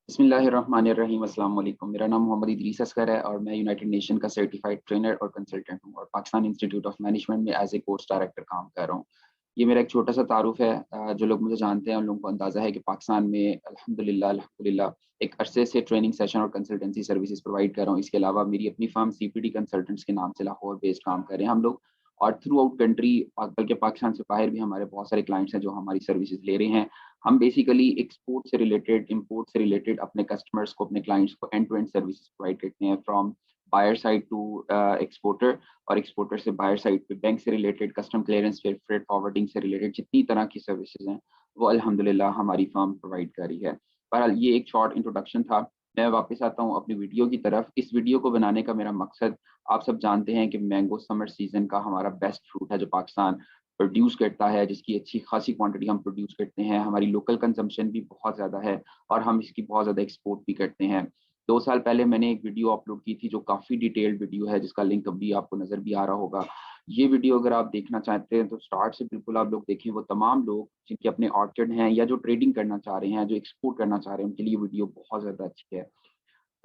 बिस्मिल्लाहिर्रहमानिर्रहीम। अस्सलाम वालेकुम। मेरा नाम मोहम्मद इदरीस असगर है और मैं यूनाइटेड नेशन का सर्टिफाइड ट्रेनर और कंसल्टेंट हूँ और पाकिस्तान इंस्टीट्यूट ऑफ मैनेजमेंट में एज ए कोर्स डायरेक्टर काम कर रहा हूँ। ये मेरा एक छोटा सा तारुफ है। जो लोग मुझे जानते हैं उन लोगों को अंदाज़ा है कि पाकिस्तान में अल्हम्दुलिल्लाह एक अरसे से ट्रेनिंग सेशन और कंसल्टेंसी सर्विसेज प्रोवाइड कर रहा हूँ। इसके अलावा मेरी अपनी फर्म सीपीडी कंसल्टेंट्स के नाम से लाहौर बेस्ड काम कर रहे हैं हम लोग। और थ्रू आउट कंट्री बल्कि पाकिस्तान से बाहर भी हमारे बहुत सारे क्लाइंट्स हैं जो हमारी सर्विसेज ले रहे हैं। हम बेसिकली एक्सपोर्ट से रिलेटेड, इंपोर्ट से रिलेटेड अपने कस्टमर्स को, अपने क्लाइंट्स को end to end services provide करते हैं, from buyer side to exporter, और एक्सपोर्टर से बायर साइड पे बैंक से रिलेटेड, कस्टम क्लियरेंस से, फ्रेट फॉरवर्डिंग से रिलेटेड जितनी तरह की सर्विसेज हैं वो अल्हम्दुलिल्लाह हमारी फर्म प्रोवाइड कर रही है। बहरहाल ये एक शॉर्ट इंट्रोडक्शन था। मैं वापस आता हूँ अपनी वीडियो की तरफ। इस वीडियो को बनाने का मेरा मकसद, आप सब जानते हैं कि मैंगो समर सीजन का हमारा बेस्ट फ्रूट है जो पाकिस्तान प्रोड्यूस करता है, जिसकी अच्छी खासी क्वांटिटी हम प्रोड्यूस करते हैं। हमारी लोकल कंजम्पशन भी बहुत ज़्यादा है और हम इसकी बहुत ज़्यादा एक्सपोर्ट भी करते हैं। 2 साल पहले मैंने एक वीडियो अपलोड की थी जो काफ़ी डिटेल्ड वीडियो है, जिसका लिंक अभी आपको नज़र भी आ रहा होगा। ये वीडियो अगर आप देखना चाहते हैं तो स्टार्ट से बिल्कुल आप लोग देखें। वो तमाम लोग जिनके अपने ऑर्चर्ड हैं या जो ट्रेडिंग करना चाह रहे हैं, जो एक्सपोर्ट करना चाह रहे हैं, उनके लिए वीडियो बहुत ज़्यादा अच्छी है।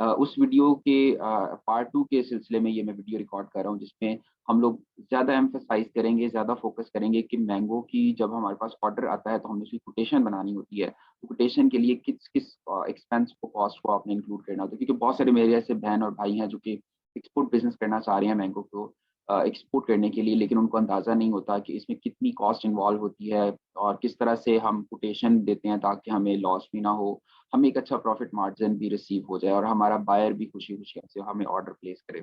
उस वीडियो के पार्ट 2 के सिलसिले में ये मैं वीडियो रिकॉर्ड कर रहा हूँ, जिसमें हम लोग ज़्यादा एम्फसाइज़ करेंगे, ज़्यादा फ़ोकस करेंगे कि मैंगो की जब हमारे पास ऑर्डर आता है तो हमें उसकी कोटेशन बनानी होती है। तो कोटेशन के लिए किस-किस एक्सपेंस को, कॉस्ट को आपने इंक्लूड करना होता है, क्योंकि बहुत सारे मेरे ऐसे बहन और भाई हैं जो कि एक्सपोर्ट बिज़नेस करना चाह रहे हैं मैंगो को एक्सपोर्ट करने के लिए, लेकिन उनको अंदाज़ा नहीं होता कि इसमें कितनी कॉस्ट इन्वॉल्व होती है और किस तरह से हम कोटेशन देते हैं ताकि हमें लॉस भी ना हो, हमें एक अच्छा प्रॉफिट मार्जिन भी रिसीव हो जाए और हमारा बायर भी खुशी-खुशी से हमें ऑर्डर प्लेस करे।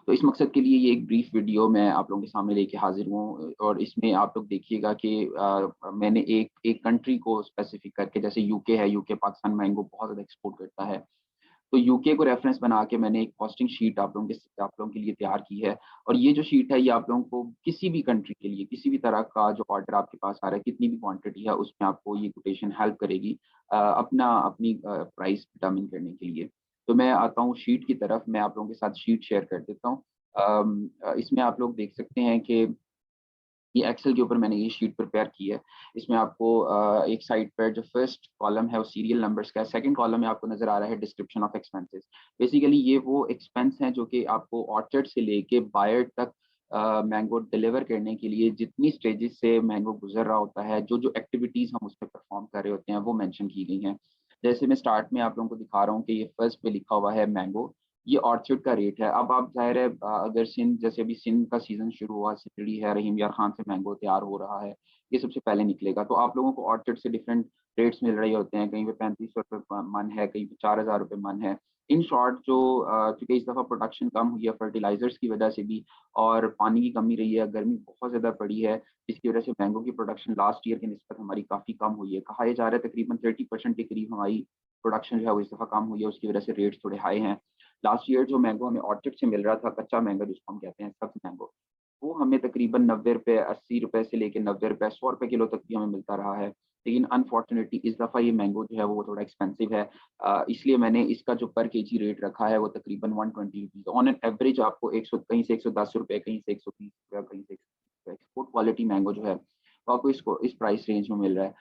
तो इस मकसद के लिए ये एक ब्रीफ वीडियो मैं आप लोगों के सामने लेके हाज़िर हूँ और इसमें आप लोग देखिएगा कि मैंने एक एक कंट्री को स्पेसिफिक करके, जैसे यूके है, यूके पाकिस्तान मैंगो बहुत ज़्यादा एक्सपोर्ट करता है। तो यूके को रेफरेंस बना के मैंने एक कॉस्टिंग शीट आप लोगों के लिए तैयार की है और ये जो शीट है ये आप लोगों को किसी भी कंट्री के लिए, किसी भी तरह का जो ऑर्डर आपके पास आ रहा है, कितनी भी क्वांटिटी है, उसमें आपको ये कोटेशन हेल्प करेगी अपनी प्राइस डिटरमिन करने के लिए। तो मैं आता हूँ शीट की तरफ, मैं आप लोगों के साथ शीट शेयर कर देता हूँ। इसमें आप लोग देख सकते हैं कि ये एक्सेल के ऊपर मैंने ये शीट प्रिपेयर की है। इसमें आपको एक साइड पर जो फर्स्ट कॉलम है वो सीरियल नंबर्स का है, सेकंड कॉलम में आपको नज़र आ रहा है डिस्क्रिप्शन ऑफ एक्सपेंसेस। बेसिकली ये वो एक्सपेंस हैं जो कि आपको ऑर्चर्ड से लेके बायर तक मैंगो डिलीवर करने के लिए जितनी स्टेजेस से मैंगो गुज़र रहा होता है, जो-जो एक्टिविटीज़ हम उसपे परफॉर्म कर रहे होते हैं, वो मेंशन की गई हैं। जैसे मैं स्टार्ट में आप लोगों को दिखा रहा हूँ कि ये फर्स्ट पे लिखा हुआ है मैंगो, ये ऑर्चिड का रेट है। अब आप ज़ाहिर है अगर सिंध, जैसे अभी सिंध का सीज़न शुरू हुआ, सितड़ी है, रहीम यार खान से मैंगो तैयार हो रहा है, ये सबसे पहले निकलेगा। तो आप लोगों को ऑर्चिड से डिफरेंट रेट्स मिल रहे होते हैं, कहीं पे 3500 रुपए मन है, कहीं पे 4000 रुपए मन है। इन शॉर्ट जो चूँकि इस दफ़ा प्रोडक्शन कम हुई है फर्टिलाइज़र्स की वजह से भी और पानी की कमी रही है, गर्मी बहुत ज़्यादा पड़ी है, जिसकी वजह से मैंगो की प्रोडक्शन लास्ट ईयर की निस्बत हमारी काफ़ी कम हुई है। कहा ये जा रहा है तकरीबन 30% के करीब हमारी प्रोडक्शन जो है वो इस दफ़ा कम हुई है, उसकी वजह से रेट्स थोड़े हाई हैं। लास्ट ईयर जो मैंगो हमें ऑर्चर्ड से मिल रहा था, कच्चा मैंगो जिसको हम कहते हैं सब्ज़ मैंगो, वो हमें तकरीबन 90 रुपए, 80 रुपए से लेके 90 रुपए, 100 रुपए किलो तक भी हमें मिलता रहा है। लेकिन अनफॉर्चुनेटली इस दफ़ा ये मैंगो जो है वो थोड़ा एक्सपेंसिव है। इसलिए मैंने इसका जो पर केजी रेट रखा है वो तकरीबन 120 रुपीज़ ऑन एन एवरेज आपको 100, कहीं से 110 रुपए, कहीं से 120 रुपए, कहीं से 130 रुपए। एक्सपोर्ट क्वालिटी मैंगो जो है वो आपको इसको इस प्राइस रेंज में मिल रहा है।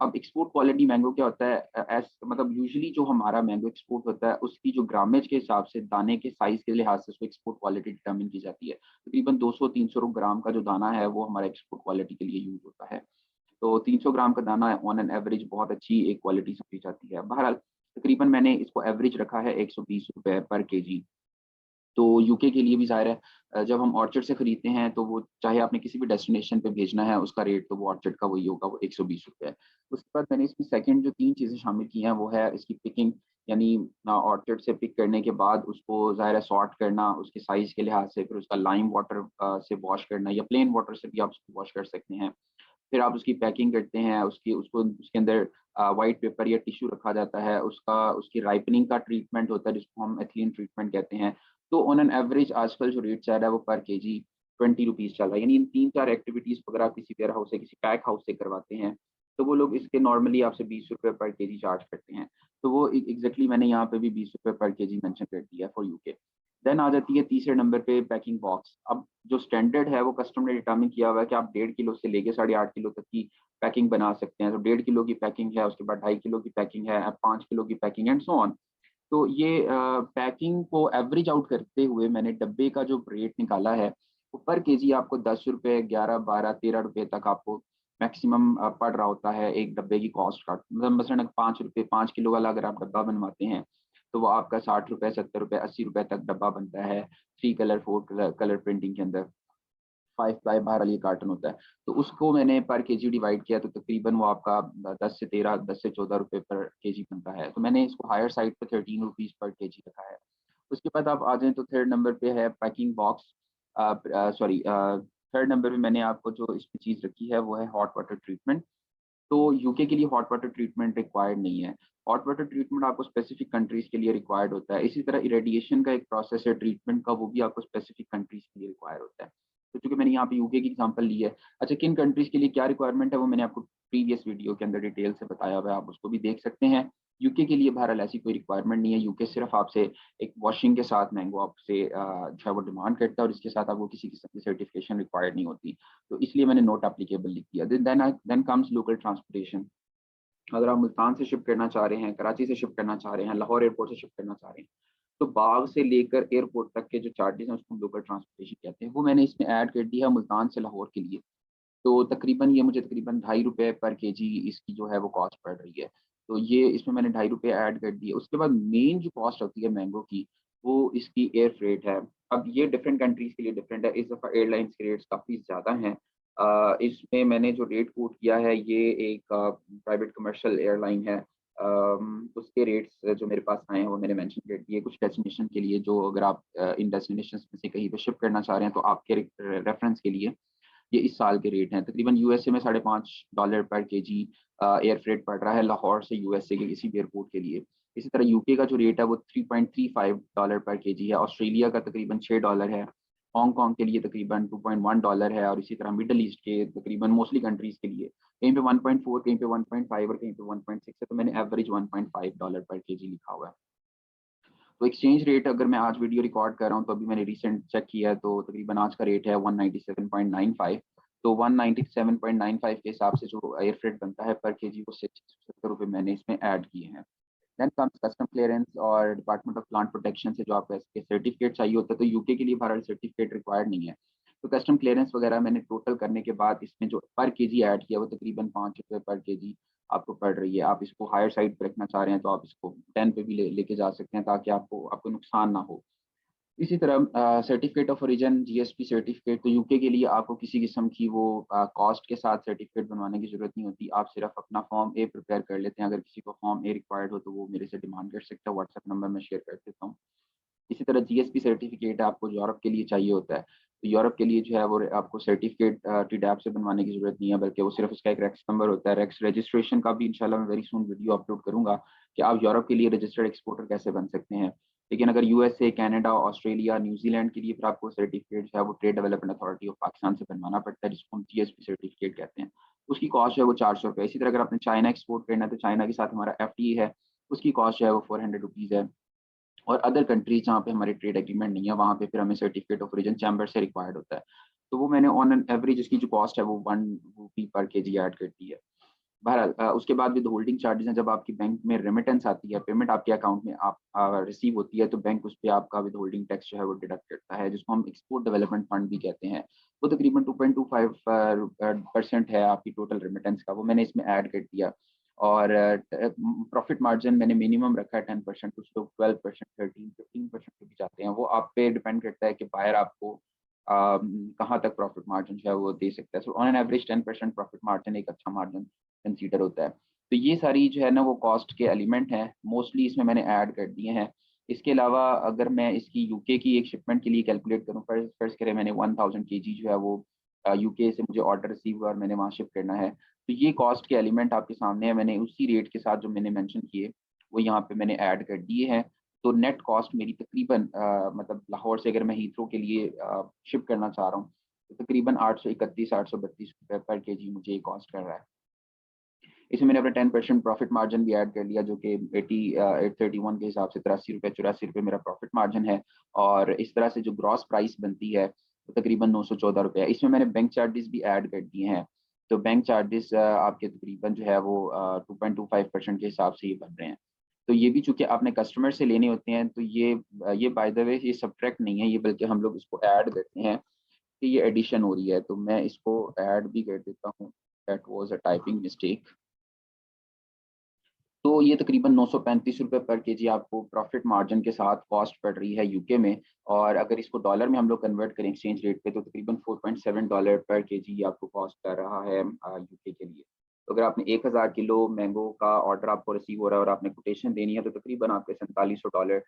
अब एक्सपोर्ट क्वालिटी मैंगो क्या होता है, मतलब यूजुअली जो हमारा मैंगो एक्सपोर्ट होता है उसकी जो ग्रामेज के हिसाब से, दाने के साइज के लिहाज से उसको एक्सपोर्ट क्वालिटी डिटरमिन की जाती है। तकरीबन 200-300 ग्राम का जो दाना है वो हमारा एक्सपोर्ट क्वालिटी के लिए यूज होता है। तो 300 ग्राम का दाना ऑन एन एवरेज बहुत अच्छी एक क्वालिटी समझी जाती है। बहरहाल तकरीबन मैंने इसको एवरेज रखा है 120 रुपए पर केजी। तो यूके के लिए भी ज़ाहिर है जब हम ऑर्चर्ड से खरीदते हैं तो वो चाहे आपने किसी भी डेस्टिनेशन पे भेजना है, उसका रेट तो वो ऑर्चर्ड का वही होगा, वो 120 रुपए है। उसके बाद मैंने इसमें सेकंड जो 3 चीज़ें शामिल की हैं वो है इसकी पिकिंग, यानी ऑर्चर्ड से पिक करने के बाद उसको ज़ाहिर है सॉर्ट करना, उसके साइज़ के लिहाज से, फिर उसका लाइम वाटर से वॉश करना या प्लेन वाटर से भी आप उसको वॉश कर सकते हैं। फिर आप उसकी पैकिंग करते हैं, उसके अंदर व्हाइट पेपर या टिश्यू रखा जाता है, उसकी राइपनिंग का ट्रीटमेंट होता है जिसको हम एथिलीन ट्रीटमेंट कहते हैं। तो ऑन एन एवरेज आजकल जो रेट चल रहा है वो पर केजी 20 रुपीज़ चल रहा है। यानी इन 3-4 एक्टिविटीज़ को अगर आप किसी वेयर हाउस से, किसी पैक हाउस से करवाते हैं, तो वो लोग इसके नॉर्मली आपसे 20 रुपए पर केजी चार्ज करते हैं। तो वो एग्ज़ैक्टली मैंने यहाँ पे भी 20 रुपए पर केजी मेंशन कर दिया फॉर यूके। देन आ जाती है तीसरे नंबर पे पैकिंग बॉक्स। अब जो स्टैंडर्ड है वो कस्टमर ने डिटरमिन किया हुआ है कि आप 1.5 किलो से लेके 8.5 किलो तक की पैकिंग बना सकते हैं। तो 1.5 किलो की पैकिंग है, उसके बाद 2.5 किलो की पैकिंग है, 5 किलो की पैकिंग एंड सो ऑन। तो ये पैकिंग को एवरेज आउट करते हुए मैंने डब्बे का जो रेट निकाला है वो पर केजी आपको 10 रुपये, 11, 12, 13 रुपये तक आपको मैक्सिमम पड़ रहा होता है एक डब्बे की कॉस्ट का। मतलब मसलन 5 रुपये, 5 किलो वाला अगर आप डब्बा बनवाते हैं तो वो आपका 60 रुपये, 70 रुपये, 80 रुपये तक डब्बा बनता है। 3 कलर, 4 कलर प्रिंटिंग के अंदर 5 प्लाई बाहर वाली कार्टन होता है। तो उसको मैंने पर केजी डिवाइड किया तो तकरीबन वो आपका 10 से 13, 10 से 14 रुपये पर केजी बनता है। तो मैंने इसको हायर साइड पे 13 रुपीज़ पर केजी रखा है। उसके बाद आप आ जाएँ तो थर्ड नंबर पे है packing box. Sorry, third number पे मैंने आपको जो इसमें चीज़ रखी है वो है हॉट वाटर ट्रीटमेंट। तो यूके के लिए हॉट वाटर ट्रीटमेंट रिक्वायर्ड नहीं है। हॉट वाटर ट्रीटमेंट आपको स्पेसिफिक कंट्रीज़ के लिए रिक्वायर्ड होता है। इसी तरह इरेडिएशन का एक प्रोसेस है ट्रीटमेंट का, वो भी आपको स्पेसिफिक कंट्रीज़ के लिए रिक्वायर होता है। तो चूँकि मैंने यहाँ पे यूके की एग्ज़ाम्पल ली है, अच्छा किन कंट्रीज़ के लिए क्या रिक्वायरमेंट है वो मैंने आपको प्रीवियस वीडियो के अंदर डिटेल से बताया हुआ है, आप उसको भी देख सकते हैं। यूके के लिए बहरहाल ऐसी कोई रिक्वायरमेंट नहीं है। यूके सिर्फ़ आपसे एक वॉशिंग के साथ मैंगो आपसे जो है वो डिमांड करता है और इसके साथ आपको किसी किस्म की सर्टिफ़िकेशन रिक्वायर्ड नहीं होती। तो इसलिए मैंने नॉट एप्लीकेबल लिख दिया। Then comes local transportation. अगर आप मुल्तान से शिफ्ट करना चाह रहे हैं, कराची से शिफ्ट करना चाह रहे हैं, लाहौर एयरपोर्ट से शिफ्ट करना चाह रहे हैं, तो बाग से लेकर एयरपोर्ट तक के जो चार्जेज़ हैं उसको हम लोकल ट्रांसपोर्टेशन कहते हैं। वो मैंने इसमें ऐड कर दिया मुल्तान से लाहौर के लिए। तो तकरीबन ये मुझे तकरीबन ₹2.5 पर केजी इसकी जो है वो कॉस्ट पड़ रही है। तो ये इसमें मैंने ₹2.5 ऐड कर दिए। उसके बाद मेन जो कॉस्ट होती है मैंगो की, वो इसकी एयर फ्रेट है। अब ये डिफरेंट कंट्रीज़ के लिए डिफरेंट है। इस दफ़ा एयरलाइंस के रेट्स काफ़ी ज़्यादा हैं। इसमें मैंने जो रेट कोट किया है ये एक प्राइवेट कमर्शियल एयरलाइन है। उसके रेट्स जो मेरे पास आए हैं वो मैंने मेंशन कर दिए। कुछ डेस्टिनेशन के लिए जो अगर आप इन डेस्टिनेशंस में से कहीं पे शिफ्ट करना चाह रहे हैं तो आपके रेफरेंस के लिए ये इस साल के रेट हैं। तकरीबन यूएसए में $5.5 पर केजी एयर फ्रेट पड़ रहा है लाहौर से यूएसए के किसी भी एयरपोर्ट के लिए। इसी तरह यूके का जो रेट है वो $3.35 पर केजी है। ऑस्ट्रेलिया का तकरीबन $6 है। हांगकांग के लिए तकरीबन $2.1 है और इसी तरह मिडल ईस्ट के तकरीबन मोस्टली कंट्रीज़ के लिए कहीं पे 1.4, कहीं पे 1.5 और कहीं पे 1.6 है। तो मैंने एवरेज $1.5 पर केजी लिखा हुआ है। तो एक्सचेंज रेट अगर मैं आज वीडियो रिकॉर्ड कर रहा हूँ तो अभी मैंने रिसेंट चेक किया है तो तकरीबन आज का रेट है 197.95। तो 197.95 के हिसाब से जो एयर फ्रेट बनता है पर केजी वो 70 रुपये मैंने इसमें ऐड किए हैं। देन कम्स कस्टम क्लियरेंस और डिपार्टमेंट ऑफ प्लांट प्रोटेक्शन से जो आपको इसके सर्टिफिकेट चाहिए होता है। तो यूके के लिए बहरहाल सर्टिफिकेट रिक्वायर्ड नहीं है। तो कस्टम क्लियरेंस वगैरह मैंने टोटल करने के बाद इसमें जो पर केजी ऐड किया वो तकरीबन ₹5 पर केजी आपको पड़ रही है। आप इसको हायर साइड पे रखना चाह रहे हैं तो आप इसको 10 पे भी लेके जा सकते हैं ताकि आपको आपको नुकसान ना हो। इसी तरह certificate of origin, GSP certificate, तो यूके के लिए आपको किसी किस्म की वो कॉस्ट के साथ सर्टिफिकेट बनवाने की ज़रूरत नहीं होती। आप सिर्फ अपना फॉर्म ए प्रिपेयर कर लेते हैं। अगर किसी को फॉर्म ए रिक्वायर्ड हो तो वो मेरे से डिमांड कर सकता है। व्हाट्सएप नंबर मैं शेयर कर देता हूँ। इसी तरह जीएसपी सर्टिफिकेट आपको यूरोप के लिए चाहिए होता है। तो यूरोप के लिए जो है वो आपको सर्टिफिकेट टीडैप से बनवाने की ज़रूरत नहीं है, बल्कि वो सिर्फ उसका एक रेक्स नंबर होता है। रेक्स रजिस्ट्रेशन का भी इंशाल्लाह मैं वेरी सून वीडियो अपलोड करूँगा कि आप यूरोप के लिए रजिस्टर्ड एक्सपोर्टर कैसे बन सकते हैं। लेकिन अगर यूएसए, कनाडा, ऑस्ट्रेलिया, न्यूजीलैंड के लिए फिर आपको सर्टिफिकेट जो है वो trade development authority of Pakistan से बनवाना पड़ता है, जिसको हम जीएसपी सर्टिफिकेट कहते हैं। उसकी कॉस्ट जो है वो ₹400। इसी तरह अगर आपने चाइना एक्सपोर्ट करना है तो चाइना के साथ हमारा एफटीए है, उसकी कॉस्ट जो है वो ₹400 है। और अदर कंट्रीज़ जहाँ पे हमारे ट्रेड एग्रीमेंट नहीं है, वहाँ पे फिर हमें सर्टिफिकेट ऑफ ओरिजिन चैम्बर से रिक्वायर्ड होता है। तो वो मैंने ऑन एन एवरेज इसकी जो कॉस्ट है वो ₹1 पर केजी ऐड कर दी है। बहरहाल उसके बाद विद होल्डिंग चार्जेज़ हैं, जब आपकी बैंक में रेमिटेंस आती है, पेमेंट आपके अकाउंट में आप रिसीव होती है, तो बैंक उस पे आपका विद होल्डिंग टैक्स जो है वो डिडक्ट करता है, जिसको हम एक्सपोर्ट डेवलपमेंट फंड भी कहते हैं। वो तकरीबन 2.25% है आपकी टोटल रेमिटेंस का, वो मैंने इसमें ऐड कर दिया। और प्रॉफिट मार्जिन मैंने मिनिमम रखा है 10%, कुछ लोग 12%, 13, 15% पे भी जाते हैं। वो आप पे डिपेंड करता है कि बायर आपको कहाँ तक प्रॉफिट मार्जिन जो है वो दे सकता है। So on an average 10% profit margin एक अच्छा मार्जिन कंसीडर होता है। तो ये सारी जो है ना वो कॉस्ट के एलिमेंट हैं, मोस्टली इसमें मैंने ऐड कर दिए हैं। इसके अलावा अगर मैं इसकी यूके की एक शिपमेंट के लिए कैलकुलेट करूँ, फर्ज़ करें मैंने 1000 केजी जो है वो यूके से मुझे ऑर्डर रिसीव हुआ और मैंने वहाँ शिफ्ट करना है। तो ये कॉस्ट के एलिमेंट आपके सामने है, मैंने उसी रेट के साथ जो मैंने मेंशन किए, वो यहाँ पे मैंने ऐड कर दिए हैं। तो नेट कॉस्ट मेरी तकरीबन मतलब लाहौर से अगर मैं हीथ्रो के लिए शिफ्ट करना चाह रहा हूँ, तो तकरीबन 831, ₹832 पर केजी मुझे ये कॉस्ट कर रहा है। इसमें मैंने अपना 10% प्रॉफिट मार्जिन भी ऐड कर लिया, जो कि 831 के हिसाब से 83 रुपये 84 रुपये मेरा प्रॉफिट मार्जिन है। और इस तरह से जो ग्रॉस प्राइस बनती है वो तकरीबन 914 रुपये है। इसमें मैंने बैंक चार्जेस भी ऐड कर दिए हैं। तो बैंक चार्जेस आपके तकरीबन जो है वो 2.25% के हिसाब से ये बन रहे हैं। तो ये भी चूंकि आपने कस्टमर से लेने होते हैं, तो ये बाय द वे ये सब्ट्रैक्ट नहीं है, ये बल्कि हम लोग इसको ऐड करते हैं कि ये एडिशन हो रही है। तो मैं इसको ऐड भी कर देता हूँ। That was a typing mistake. तो ये तकरीबन 935 रुपये पर केजी आपको प्रॉफिट मार्जिन के साथ कॉस्ट पड़ रही है यूके में। और अगर इसको डॉलर में हम लोग कन्वर्ट करें एक्सचेंज रेट पे, तो तकरीबन 4.7 डॉलर पर केजी आपको कॉस्ट कर रहा है यूके के लिए। तो अगर आपने 1000 किलो मैंगो का ऑर्डर आपको रिसीव हो रहा है और आपने कोटेशन देनी है, तो तकरीबन आपके $4700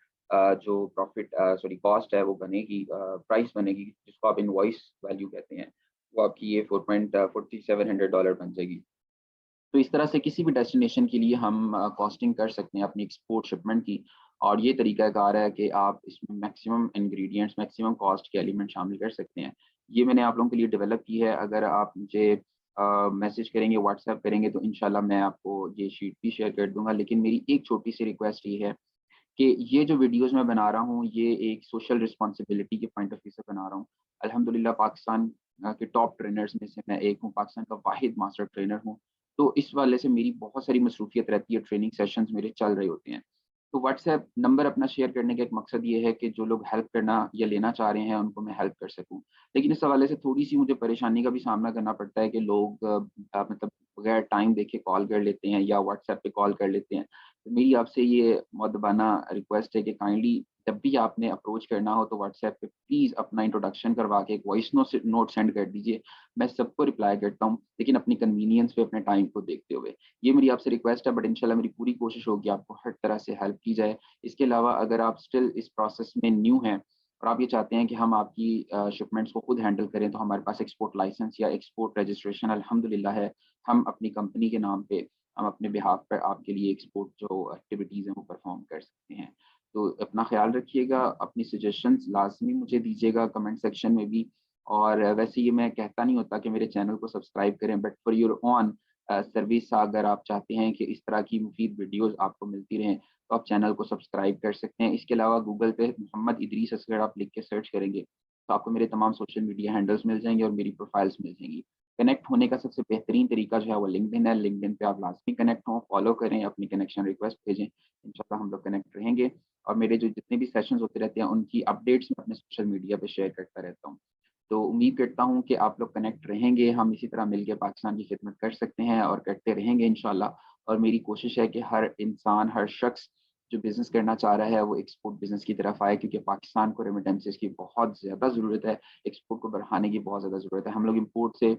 जो प्रॉफिट सॉरी कॉस्ट है वो बनेगी, प्राइस बनेगी, जिसको आप इनवॉइस वैल्यू कहते हैं। वो आपकी ये $4700 बन जाएगी। तो इस तरह से किसी भी डेस्टिनेशन के लिए हम कॉस्टिंग कर सकते हैं अपनी एक्सपोर्ट शिपमेंट की। और ये तरीकाकार है कि आप इसमें मैक्सिमम इंग्रेडिएंट्स, मैक्सिमम कॉस्ट के एलिमेंट शामिल कर सकते हैं। ये मैंने आप लोगों के लिए डेवलप की है। अगर आप मुझे मैसेज करेंगे, व्हाट्सएप करेंगे, तो इंशाल्लाह मैं आपको ये शीट भी शेयर कर दूंगा। लेकिन मेरी एक छोटी सी रिक्वेस्ट ये है कि ये जो वीडियोस मैं बना रहा हूँ, ये एक सोशल रिस्पॉन्सिबिलिटी के पॉइंट ऑफ व्यू से बना रहा हूँ। अल्हम्दुलिल्लाह पाकिस्तान के टॉप ट्रेनर्स में से मैं एक हूँ, पाकिस्तान का वाहिद मास्टर ट्रेनर हूँ। तो इस वाले से मेरी बहुत सारी मसरूफियत रहती है, ट्रेनिंग सेशंस मेरे चल रहे होते हैं। तो व्हाट्सएप नंबर अपना शेयर करने का एक मकसद ये है कि जो लोग हेल्प करना या लेना चाह रहे हैं, उनको मैं हेल्प कर सकूँ। लेकिन इस हवाले से थोड़ी-सी मुझे परेशानी का भी सामना करना पड़ता है कि लोग मतलब बगैर टाइम देखे कॉल कर लेते हैं या व्हाट्सएप पे कॉल कर लेते हैं। तो मेरी आपसे ये मुअद्दबाना रिक्वेस्ट है कि काइंडली जब भी आपने अप्रोच करना हो, तो व्हाट्सएप पे प्लीज़ अपना इंट्रोडक्शन करवा के एक वॉइस नोट सेंड कर दीजिए। मैं सबको रिप्लाई करता हूँ, लेकिन अपनी कन्वीनियंस पे, अपने टाइम को देखते हुए। ये मेरी आपसे रिक्वेस्ट है, बट इंशाल्लाह मेरी पूरी कोशिश होगी आपको हर तरह से हेल्प की जाए। इसके अलावा अगर आप स्टिल इस प्रोसेस में न्यू हैं और आप ये चाहते हैं कि हम आपकी शिपमेंट्स को खुद हैंडल करें, तो हमारे पास एक्सपोर्ट लाइसेंस या एक्सपोर्ट रजिस्ट्रेशन अल्हम्दुलिल्लाह है। हम अपनी कंपनी के नाम पे, हम अपने बिहाफ पर आपके लिए एक्सपोर्ट जो एक्टिविटीज़ हैं वो परफॉर्म कर सकते हैं। तो अपना ख़्याल रखिएगा, अपनी सजेशंस लाज़मी मुझे दीजिएगा कमेंट सेक्शन में भी। और वैसे ये मैं कहता नहीं होता कि मेरे चैनल को सब्सक्राइब करें, but for your own service अगर आप चाहते हैं कि इस तरह की मुफीद वीडियोज़ आपको मिलती रहें, तो आप चैनल को सब्सक्राइब कर सकते हैं। इसके अलावा गूगल पे मोहम्मद इदरीस असगर आप लिख के सर्च करेंगे, तो आपको मेरे तमाम सोशल मीडिया हैंडल्स मिल जाएँगे और मेरी प्रोफाइल्स मिल जाएँगी। कनेक्ट होने का सबसे बेहतरीन तरीका जो है वो लिंक्डइन है। लिंक्डइन पे आप लाज़मी कनेक्ट हों, फॉलो करें, अपनी कनेक्शन रिक्वेस्ट भेजें। इंशाल्लाह हम लोग कनेक्ट रहेंगे। और मेरे जो जितने भी सेशंस होते रहते हैं, उनकी अपडेट्स मैं अपने सोशल मीडिया पे शेयर करता रहता हूँ। तो उम्मीद करता हूँ कि आप लोग कनेक्ट रहेंगे, हम इसी तरह मिलके पाकिस्तान की खिदमत कर सकते हैं और करते रहेंगे इंशाल्लाह। और मेरी कोशिश है कि हर इंसान, हर शख्स जो बिज़नेस करना चाह रहा है, वो एक्सपोर्ट बिज़नेस की तरफ आए, क्योंकि पाकिस्तान को रेमिटेंसेस की बहुत ज़्यादा ज़रूरत है, एक्सपोर्ट को बढ़ाने की बहुत ज़्यादा ज़रूरत है। हम लोग इम्पोर्ट से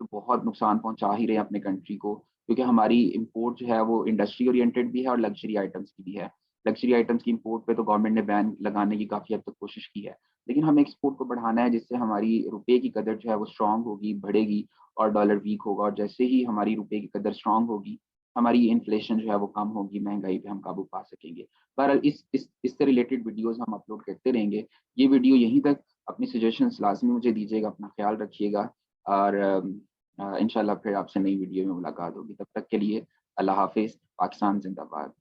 तो बहुत नुकसान पहुँचा ही रहे हैं अपने कंट्री को, क्योंकि हमारी इम्पोर्ट जो है वो इंडस्ट्री ओरिएंटेड भी है और लग्ज़री आइटम्स की भी है। लग्ज़री आइटम्स की इम्पोर्ट पे तो गवर्नमेंट ने बैन लगाने की काफ़ी हद तक कोशिश की है। लेकिन हमें एक्सपोर्ट को बढ़ाना है, जिससे हमारी रुपए की कदर जो है वो स्ट्रॉन्ग होगी, बढ़ेगी और डॉलर वीक होगा। और जैसे ही हमारी रुपए की कदर स्ट्रॉन्ग होगी, हमारी इन्फ्लेशन जो है वो कम होगी, महँगाई पे हम काबू पा सकेंगे। बहरहाल इससे रिलेटेड वीडियोज़ हम अपलोड करते रहेंगे। ये वीडियो यहीं तक, अपनी सजेशंस लाज़मी मुझे दीजिएगा, अपना ख़्याल रखिएगा। और इंशाल्लाह फिर आपसे नई वीडियो में मुलाकात होगी। तब तक के लिए अल्लाह हाफ़िज़, पाकिस्तान ज़िंदाबाद।